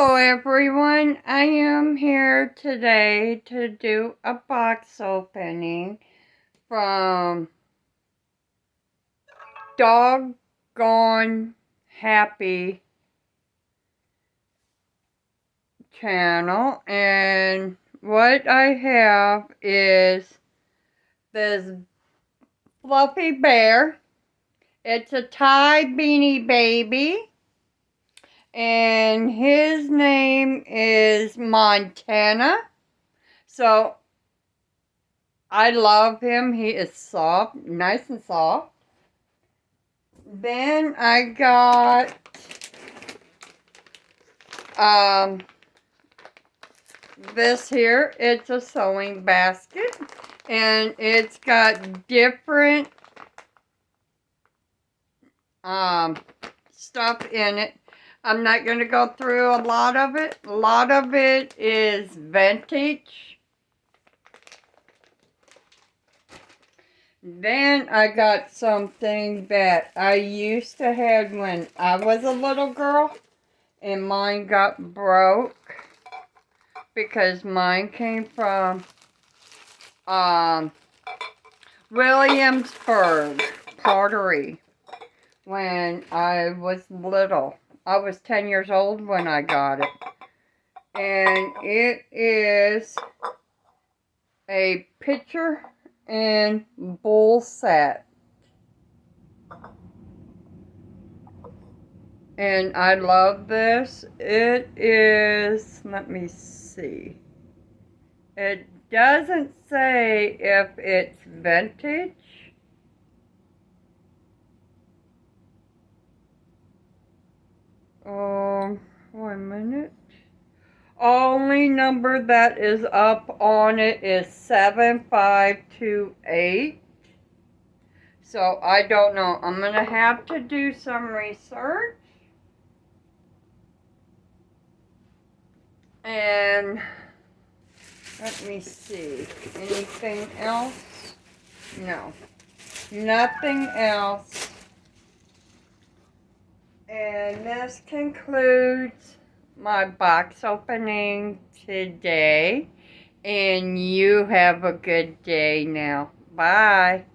Hello everyone, I am here today to do a box opening from Doggone Happy channel, and what I have is this fluffy bear. It's a Thai Beanie Baby, and his name is Montana. So I love him. He is soft, nice and soft. Then I got this here. It's a sewing basket, and it's got different stuff in it. I'm not going to go through a lot of it. A lot of it is vintage. Then I got something that I used to have when I was a little girl, and mine got broke because mine came from Williamsburg pottery when I was little. I was 10 years old when I got it. And it is a pitcher and bowl set. And I love this. It is, let me see. It doesn't say if it's vintage. One minute. Only number that is up on it is 7528. So I don't know. I'm going to have to do some research. And let me see. Anything else? No. Nothing else. And this concludes my box opening today. And you have a good day now. Bye.